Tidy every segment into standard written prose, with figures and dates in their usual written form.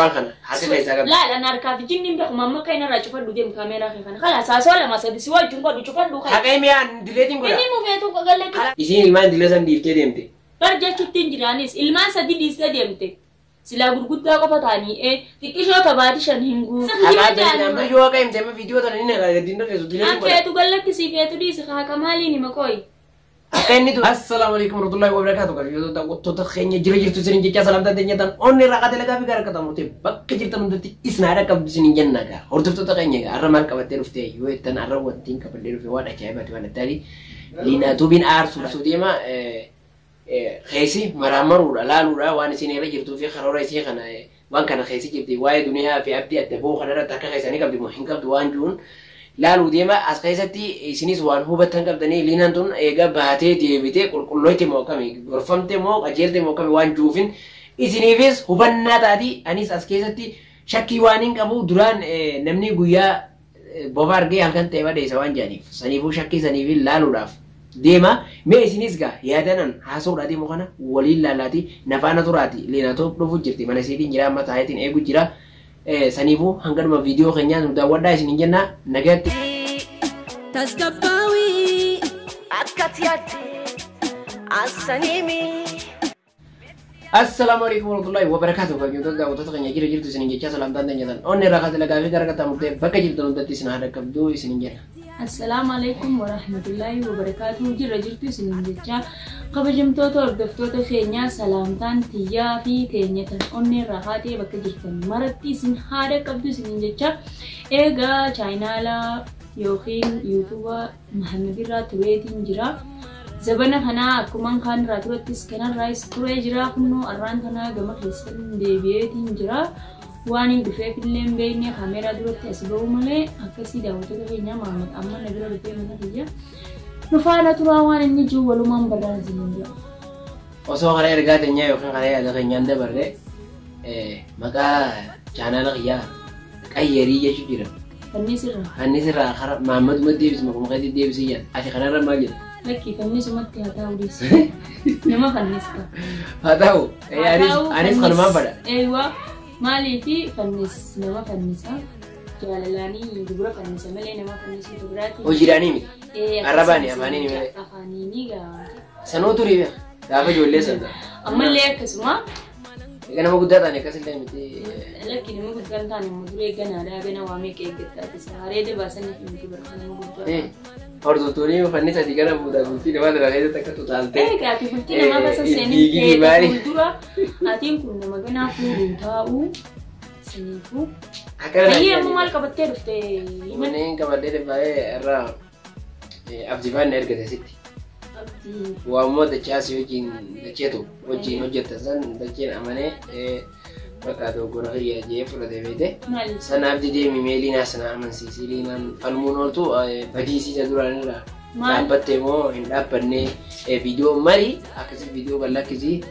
خنا حسيت إذا لا أنا أركب جنين بخمام كاين راجع فدو ديم كاميرا خنا خلاص أسوأ ما سبي سوى جنبا بيشوف فدو خنا حكاية ميان دلتين كذا إني مو فيتو قال لك إيشين المان دلتان ديفتي ديمتي برجع كتير جرانيس المان سدي ديستا ديمتي سلا غرغد دا قفتاني تكيشو تبادي شن هنغو حكاية نمبر جوا كاين زي ما فيديو ترى نينا كذا دينو كذا دلتين كذا فيتو قال لك سي فيتو ديس خا كمالي ني مكوي السلام عليكم ورحمة الله وبركاته. كذا تدخلني جريج تسرين جيكا سلام تدني تان. أني ركعت لك في كارك تامو تي. بق كجير تامو تي. إسنارا كاب سنين جنة كا. أردف تدخلني كا. أرمال كابتير فتي. يو تان أرم وتين كابتير في وانا كيا بتوان التالي. لينا توبين أرسل سودية ما خيسي مرامر ولا لا ولا وانا سنين رجير تو في خرورة سي خنا. وان كان خيسي جبتي واي دنيا في أبدي أتبو خنا تاكا خيساني كابتي مهين كابتي وان جون. لالو ديما أسكيزتي سينيس وان هو بتنقل دني لينانتون إيجا بهاتي ديبتي كل تي موكامي غرفمتي موك أجيلتي موكامي وان جوفين إسنيفيس هو بنا تادي أنيس أسكيزتي شكي وانين كابو دران نمني غويا بوبارجي هالكن تيما ديسا وان جانيف سنيفو شكي سنيفي لالو راف ديما مي إسنيس غا يادنان حاسور أدي مخانا وليل لالاتي نفانا تراتي ليناتو بلوفو جرتي مانا سيدين جرا ما تايتين إيجو جرا سنيفو هنگر ما فيديو خنيان ودا ودا سنين جنا نجات تسقباوي أكتياتي السنيمي السلام عليكم ورحمة الله وبركاته. بقي تدا وتتغني جير جير تسنين جيا سلام تاني جدًا. أني راحت لقى في كارك تامودة بقى جير تلون تتسنا هذا كبدو سنين جنا. السلام عليكم ورحمة الله وبركاته. جير جير تسنين جيا قبل توتور دفتوت خينيا سلامتان تيا في تينيا تن أني راحتي بقى جير تن مرتي سن هذا كبدو سنين جيا إيجا چاينا لا يوخين يوتيوب محمد راتويتين جرا زبنا خنا أكمن خان راتويتس كنا رايس توي جرا كنو أران خنا جمع خيسن ديبيتين جرا واني دفع فيلم بيني كاميرا دروت أسبوع ملء أكسي داوتو كهينيا محمد أما نبلا دفع من هذيا نفعنا ترى وان النجو ولومان بدل زينيا وسوا خلاه يرجع تنيا يوخين خلاه هذا خينيا ده برده مكا channel خيا كأيري يجوا جرا فنيسرا خرا محمد مدي بس مكمل قدي دي بسيان أشي خنا رماجل لكن فنيس متى هتاو ديس نما فنيستا هتاو أنيس خنا ما بدا أيوة مالي في فنيس نما فنيسا جاللاني دبرة فنيسا ملي نما فنيس دبراتي وجيراني مي عرباني أماني مي أفانيني غا سنو توري دافع جولة سندا أما ليه كسمة إذا ما قدرت أنا كسل تاني متى لكن ما قدرت أنا مدري جنا لا جنا وامي كيك جت بس هاري ده بس أنا في بركان مقدر और तो नहीं फन्नी साथी का ना बुदा बुती ने वाला रहे तक तो चालते क्या बुती ने माँ बस सेनी के बुतुरा आती हूँ कुन्ना मगना फूल उठाऊ सेनीफू ये हम माल कबत्ते रुफ़्ते मैंने कबत्ते रे भाई अर्रा अब जीवन नेर के देसिती وأمور دجاج يوجين دجيتو وجين وجت زن دجين أمانة بكادو غرهية جيف ولا دبيته سنة أبدي دي ميلينا سنة أمان سيسيلينا فالمونولتو بديسي جدولنا لا دابتمو إن دابني فيديو ماري أكسي فيديو بالله كذي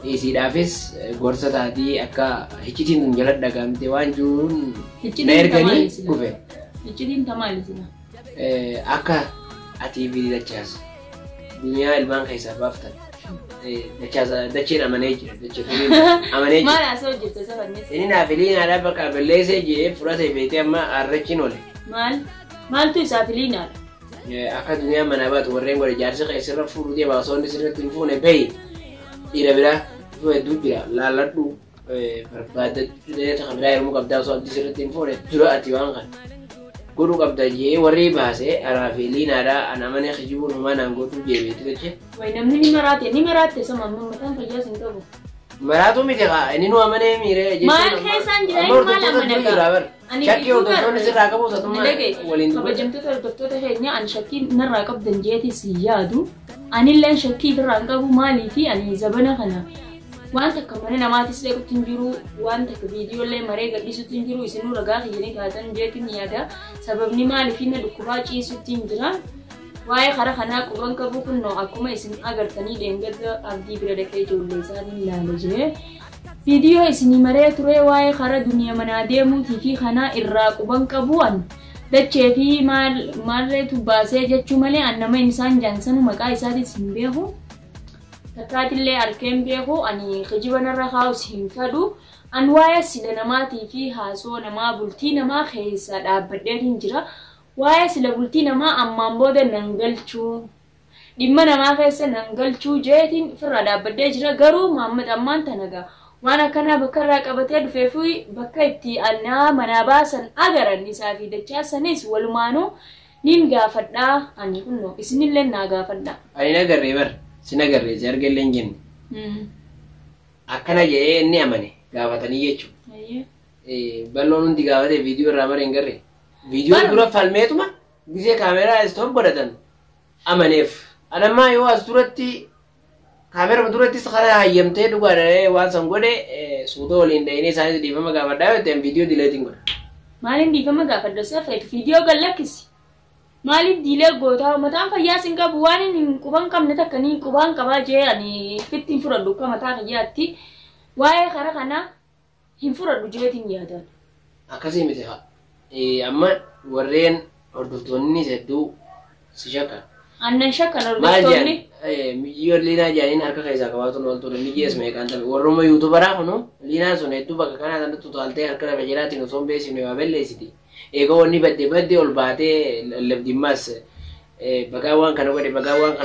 isi dafis gorsa tadi akka hikitin jalan dagang tewan jun nergani kufe hikitin tamali sina akka ati video dachas dunia ilman kaisa baftan dachas dachin amanage dachin amanage mala so jirta sabanne ini na filina da baka bellese je furata bete amma arrakin wala mal tu sa filina akka dunia manabat warren gore jarse kaisa furu dia ba so ndi sirra tinfune bay ira bila fu dubira la ladu berbada dia tak berayar muka benda soal di sini tinfone dulu ati wangkan guru kabda je wari bahasa arafili nada anamane khijibun mana ngotu je betul je wai namni ni merate sama matan kerja singkabu meratu mi tega ini nu amane mire je mal kesan jirai mal amane shakki udah soalnya sih rakabu satu mana walin tu bajam tu doktor hanya an shakki narakab dan jeti siyadu anillan shakki rakabu mali fi ani zabana kana وانت كمان انا ما تسلك تنجرو وانت كفيديو اللي مريقا بيسو تنجرو يسنو رقاقي جني كاتن جيتي نيادا سببني مالي فينا دكوباج يسو تنجرا واي خرخنا كوبان كبوكو نو اكوما يسن اغرتني دنگد عبدي بردكي جولي سادين لالجي فيديو يسني مريق تروي واي خرا دنيا مناديمو تيفي خنا إرا كوبان كبوان دچه في مال تباسي جچو ملي انما انسان جانسانو مقا يسادي سنبيهو تكاتلي أركم بيهو أني خجبنا رخاو سينفدو Anwaaya sila namaatii fi haasoo namaa bultii namaa keessa dhaabbadhee jira. Waa'ee sila bultii namaa ammaan booda nan galchuu. Dhimma namaa keessa nan galchuu jeetiin ofirraa dhaabbadhee jira. Garuu Muhammad ammaan tanagaa waan akkanaa bakka irraa qabatee dhufee fi bakka itti annaa manaa baasan agaran isaa fi dachaasanis walumaanuu nin gaafadhaa ani kunno isinillee naa gaafadhaa. Ani nagarree bar si nagarree si argellee hin jenne. Akkana jedhee inni amane gaafatanii jechuudha. Balloon hundi gaafatee viidiyoo irraa mara hin garree. Viidiyoo dura falmeetuma gisee kaameeraa istoon godhatan amaneef. Anammaa yoo as duratti kaameera durattis karaa hayyamtee dhugaadha waan san godhe suutoo waliin dhahinee isaanis dhiifama gaafadhaa yoo ta'an viidiyoo dileetiin godha. Maaliin dhiifama gaafadha safeetu viidiyoo gallakkisi. Maaliif diilee gootaa mataan fayyaa sin qabu waan inni quban qabne takka ni quban qabaa jee ani fittiin fudhadhu akka mataa fayyaatti waa'ee karaa kana hin fudhadhu jeetiin yaadan. Akkasii miti haa. Amma warreen hordoftoonni hedduu si shakkan. Annan shakkan hordoftoonni. Miyyoo liinaa jaaniin harka keessaa qabaatuun wal ture mijees meeqaan tabe warrooma yuutubaraa kunu liinaan sun hedduu bakka kanaa sanatti utaaltee harka lafa jiraatiin osoo hin beeksifne waa balleessiti. Egaa wanni badde ol baatee labdimmaas bagaa waan kana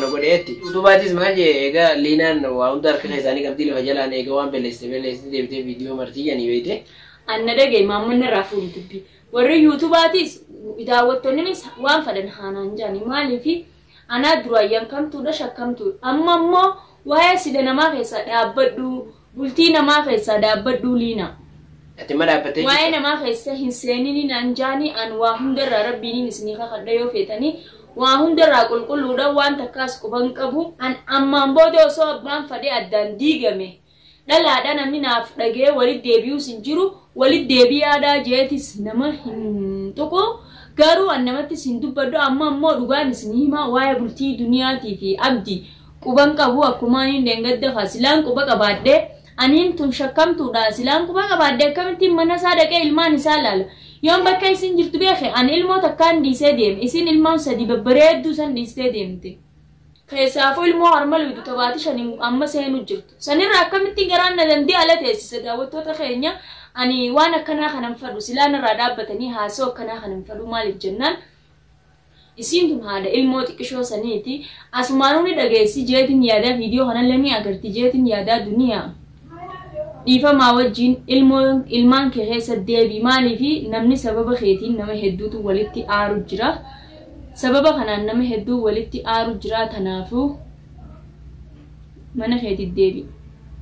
godhe eetti. Yuutubaatis maal jee egaa liinaan waa hunda harka isaanii qabdii lafa jalaan egaa waan balleessite deebitee viidiyoo martii janii beekte. Anna dhagee maammanni irraa fuudhu dubbii. Warri yuutubaatis daawwattoonnis waan fadhan haanaan jaanii maaliifi anaa duraayyaan kamtuudha shakkamtuudha. Amma immoo waa'ee sida namaa keessaa dhaabbadhu bultii namaa keessaa dhaabbadhu liina. Ati ma dhaabbattee waa'ee namaa keessa hin seenini naan jaanii an waa hundarraa rabbiin isinii kakadha yoo feetanii waa hundarraa qulqulluudha waan takkaas quban qabu an ammaan booda osoo abbaan fadhee addaan diigame dhalaadha namni naaf dhagee walitti deebi'uus hin jiru walitti deebi'aadhaa jeetis nama hin tuqu garuu an namattis hin dubbadhu amma ammoo dhugaan isinii himaa waa'ee bultii duniyaatii fi abdii quban qabu akkuma hin deengadda faasilaan quba qabaadhee Anin tun shakkamtuudha silaan quba qabaadde akkamittiin mana isaa dhaqee ilmaan isaa laala. Yoon bakka isin jirtu beeke ani ilmoo takkaan dhiisee deeme isin ilmaan sadii babbareedduu san dhiistee deemte. Keessaafuu ilmoo harmal widu tabaati shanii amma seenu jirtu. Sanirraa akkamittiin garaan na dandee ala teessise daawwattoota keenya ani waan akkanaa kanan fadhu silaan irraa dhaabbatanii haasoo akkanaa kanan fadhu maaliif jennaan. Isin tun haadha ilmoo xiqqishoo saniiti asumaanuuni dhageessi jeetin yaadaa viidiyoo kanallee ni agarti jeetin yaadaa duniyaa. Dhiifamaa wajjin ilmaan kee keessa deebii maaliifi namni sababa keetiin nama hedduutu walitti aaru jira. Sababa kanaan nama hedduu walitti aaru jira tanaafuu mana keetiin deebii.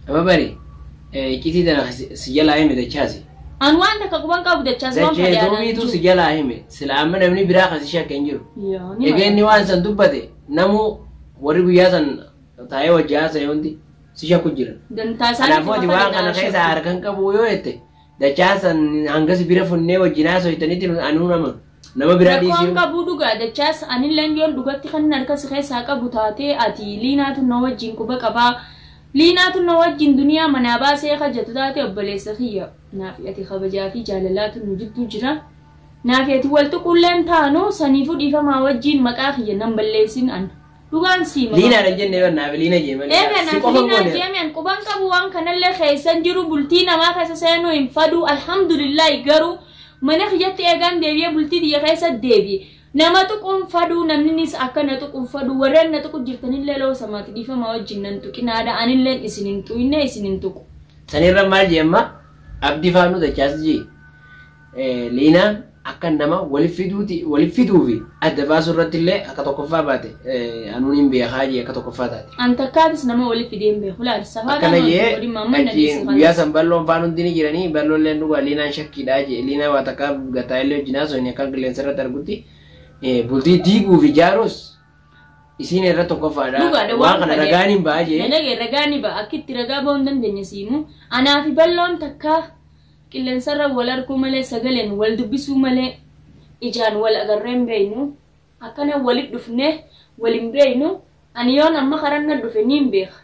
Amma bari iccitii tana si jalaa hime dachaasi. An waan takka quban qabu dachaasi waan fadhe aadaan jiru. Si jalaa hime sila amma namni biraa kan si shakka hin jiru. Egaa inni waan san dubbate namu warri guyyaa san taa'ee wajji haasa'e hundi. Sisha kujira. Kanaafuu waan kana keessa harkaan qabu yoo jette dachaasan hangas bira funnee wajjinaa soitanitti anuu nama biraa dhiisii. Rakkoon qabu dhugaa dachaas anilleen yoon dhugatti kan harkas keessaa qabu taatee ati liinaatu na wajjin quba qabaa liinaatu na wajjin duniyaa manaa baasee hajjatu taate obboleessa kiyya naaf ati kabajaa fi jaalalaatu nu jidduu jira. Naaf ati waltu qulleen taanu saniifuu dhiifamaa wajjin maqaa kiyya nan balleessin an. Dugaan sima. Liina rajenne warna liina jeeman. Liina jeeman quban qabu waan kanallee keessan jiru bultii namaa keessa seenuu hin fadu alhamdulillah garuu mana kiyyatti eegan deebi'ee bultii diya keessa deebi'e. Nama tuqun fadu namnis akkana tuqun fadu warreen na tuqu jirtanillee loo samaati dhiifama wajjin nan tuqinaadha anilleen isinin tuqinne isinin tuqu. Sanirra maal jeemma abdii faanu dachaas jee liina akka nama walif fiduufi adda baasu irratti illee akka tokkoffaa baate anuun hin beekaa jee akka tokkoffaa taate. Antakkaatis nama walif fidee hin beeku laal safaadhaan akkana jee guyyaa san balloon faan hundi ni jiranii balloon leen dhugaa liinaan shakkiidhaa jee liinaa waa takkaa gataa illee hojjinaa soonni akka qilleensa irratti argutti bultii diiguuf ijaarus isiin irra tokkoffaadha waan kana ragaan hin ba'a jee. Nagee ragaan hin ba'a akkitti ragaa ba'uu hin dandeenya siimu anaafi balloon takkaa qilleensarra wal arguu malee sagaleen wal dubbisuu malee ijaan wal agarreen beeynu akkana walit dhufne walin beeynu ani yoon amma karanna dhufe niin beeka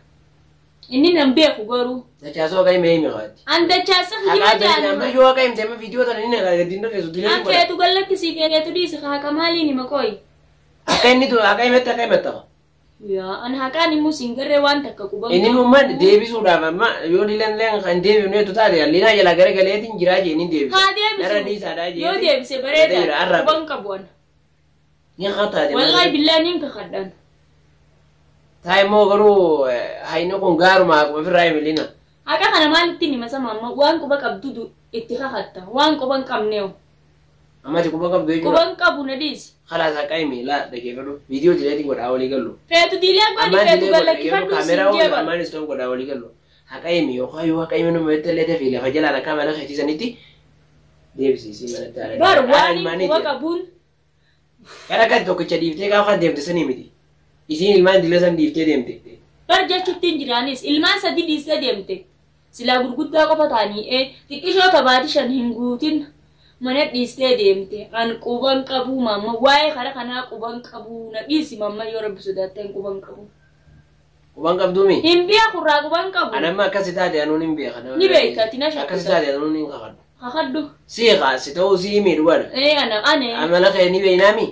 inni nan beeku garuu dachaasoo akka hime hime haati an dachaasa hima jaanu amma yoo akka himte amma viidiyoo tana inni agargaddiin dhufeesu dilee an keetu gallakkisii keetu dhiisi kaaka maaliin hima kooyi akka inni tu akka himette yaa an haqaan immoo singarree waan takka quban inni umman deebisuudhaaf amma yoo dilan leen kan deebinu tu taate allina jala garagaleetiin jiraa jeeniin deebisu haa deebisu yoo deebise bareeda quban qabuan ni khataade wallahi billahi nin ka khaddan taay moo garuu hayno kun gaaruma akkuma firraa himilina haqa kana maalitti ni masa mamma waan quba qabdudu itti khatta waan quban qabneew amati quba qabdu jechuudha quban qabu na dhiisi خلاص هكايمي لا دقيقة فيديو جلادي قد أولي قال له فيتو دي ليه قولي فيتو قال لك كيف كاميرا ولا ما نستوى قد أولي قال له هكايمي يوخايو هكايمي نمو يتلي في لفجل على كاميرا خيتي سنتي ديبسي سي من التاريخ برواني وقبول كذا كده توك تشديفتي كاو خد ديبت سني مدي يسين المان دلسان ديفتي ديمتي برجع شتين جرانيس المان سدي ديسة ديمتي سلا برغودا قفتاني تكيشو تبادشان هنغوتين mana diste demte an kuban kabu mama wae khara kana kuban kabu na disi mama yoro bisuda ten kuban kabu mi himbia kurra kuban kabu anama kasita de anu nimbia kana ni be katina shaka kasita de anu nin khaddu si sito si mi duwada ana ane amala khay ni be nami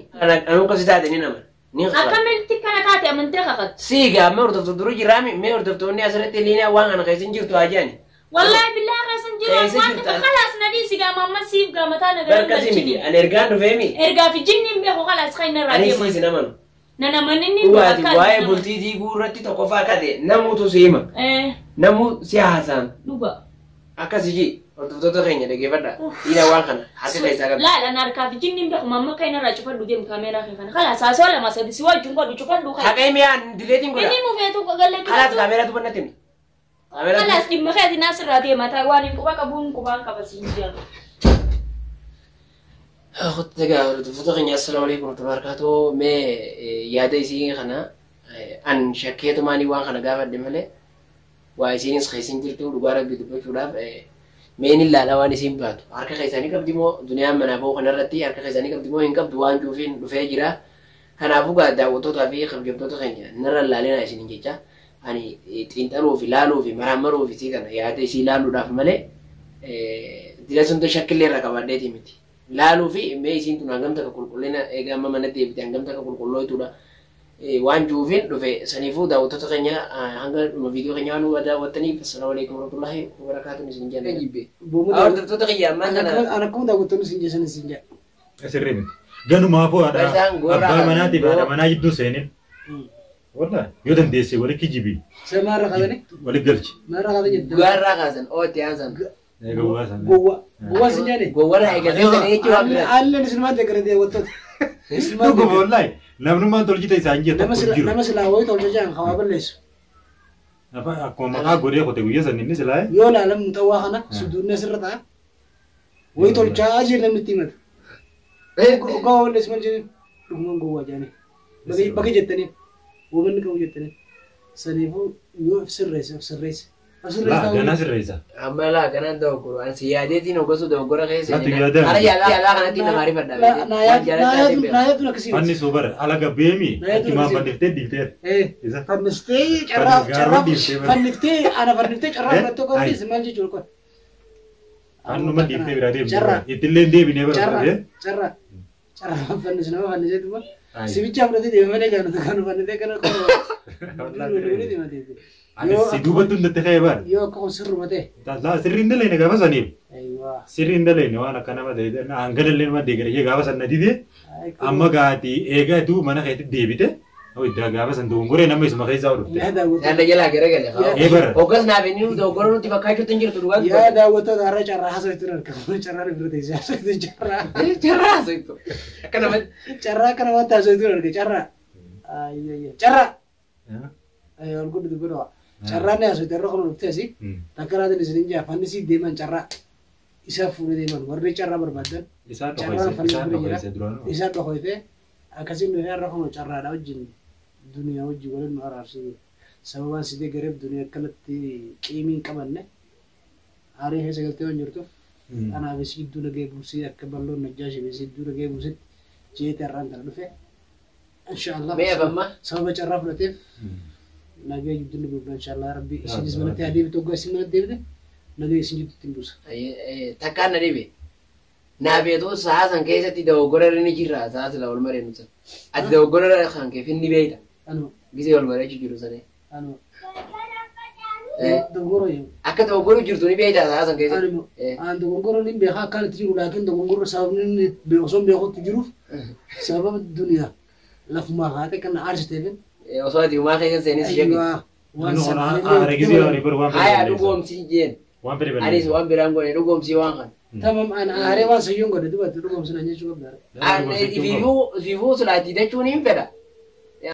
anu kasita de ni nama ni akamel tikana kate amante khad si ga me urdo duru jirami me urdo to ni asrete lina wanga na kaysin jirtu ajani والله بالله قسم جوا ما خلاص ندي سيجا ماما سيف قام تانا بركزيمي أنا إرجع نفهمي إرجع في جنين بيخو خلاص خينا راديو أنا سيسنا منو نانا منني وادي واي بولتي دي غورتي تكوفا كده نمو تسيما نمو سياسان دوبا أكاسيجي وتفتو تخيني ده كيفدا إلى واقعنا حتى لا يساعد لا أنا أركع في جنين بيخو ماما خينا راديو فدو ديم كاميرا خينا خلاص أسوأ لما سدي سوى جنكو دشوفان دو خير حكاية ميان دليتين كلا إني مو فيتو قال لك خلاص كاميرا تبنا تمي خلاص دي مخدي ناس راديو ما تاواني كوبا كابون كوبا كابسينجا أخذ تجا تفتقني السلام عليكم ورحمة الله وبركاته ما يادي سين خنا أن شكيت ماني وان خنا قابل دمله وعايزين خيسين تلتو لقارك بدو بشولاف مين إلا لواني سين باتو أركا خيساني كبديمو دنيا منابو خنا رتي أركا خيساني كبديمو إنكب دوان جوفين دفاجرا خنا أبوك دعوتو تابي خبجبتو تخينيا نرى اللالين عايزين جيجا أني تنتظروا في لالو في مرامرو في سيكنا يادي سي لالو داف ملء دلسون تشكل لي ركبات دي متي لالو في ميسين تناغم تكقول كلنا إجا ما منتي بتناغم تكقول كله تودا وان جوفين دفع سنيفو دا وتتخنيا هنگا نو فيديو خنيا نو ودا وتني السلام عليكم ورحمة الله وبركاته نسنجا أو تتخيا ما أنا كم دا وتنو سنجا نسنجا أسرّي جانو ما هو هذا أبغى مناتي بعد مناجي دو سنين والله يودن ديسي ولا كيجيبي سما رخذني ولا قلش ما رخذني غوار راغازن أو تيانزن جوا سنجاني غوار هاي كذا إيه جواب الله نسمع ذكر ده وتد نسمع والله نحن ما تقول كده سانجي نما سلا هو تقول جان خوابل ليش apa aku makan goreng aku teguya sana ini selai يولا لم تواخنا سدودنا سرتا ويتول جاجي لم تيمت قاول اسمه جن دعوان قوة جاني بقي جتني ومن كم جتني سنيفو يو سرّيس لا كنا سرّيسا أما لا كنا دو قرآن سيادتي نوكسو دو قرآن خيس لا تيجي أنا يلا كنا تينا معرفة لا نايات كثير فني سوبر على كبيمي كمان فنفتي ديفتر إيه فنفتي شراب فنفتي أنا فنفتي شراب رتو كوري زمان جي جولكون أنا ما ديفتي برادي يتلين دي بني برادي شراب فنسنا فنسنا تما سبيتشام برادي دي مانه جانو تكانو فنفتي كنا كورو أنا سيدوبة تون تتخيل بار يو كون سر مته لا سرين دلين كابا سنيب أيوة سرين دلين وانا كنا ما ده أنا أنقل دلين ما ديكره يا كابا سن ندي ده أما قاتي إيجا تو منا خيط ديبيته أو إذا كابا سن دوغوري نامي اسمه خيط زاورو أنا يلا كره كره إيه بار أوكس نابينيو دوغورو تبى كايتو تنجر تروان يا دا وتو دارا چرا حسو تنر كم چرا ربرتي چرا چرا سويتو كنا ما چرا ما تاسو تنر چرا أيه چرا أيه أقول ده برا چرا نه اسو تنر خلو نفتي تكرا ده نسنجا فنسي ديمان چرا إسا فول ديمان ورد چرا بربادن إسا بخويته أكاسين نهار رخلو چرا دا وجين دنيا وجي ولن معرفش سببان سيدي قريب دنيا كلت قيمين كمان نه عاريه سجلته ونجرته أنا بسيط دولا جاي بوسي أكبرلون نجاشي بسيط دولا جاي بوسي جيت الران تردفه إن شاء الله مية فما سبب جرب لطيف نجاي جبتني بقول إن شاء الله ربي سيدي من التهدي بتوقع سيد من الدبده نجاي سيدي تتنبوس تكان نريبه نابيتو ساعة كيسة تدو غورر نجيرا ساعة لأول مرة نوصل أتدو غورر خان كيف إني بيتا أنا Gisee wal bareechu jiru sanii. Anu. Dogongoro yoo. Akka dogongoro jirtu ni beektaa saasan keessatti. Anu. An dogongoro ni beekaa akkanatti jiru laakiin dogongoro sababni inni osoo beekutti jiruuf sababa duniyaa lafumaa haate kan aarsiteefin. Osoo ati uumaa keessa seenis sheeku. Haya dhugoomsi jeen. Waan fedhe Anis waan biraan godhe dhugoomsi waan kan. Tamam an aaree waan sayyoon godhe dubatti dhugoomsi na jechuu qabda. Fiifuu sulaatti jechuun hin fedha.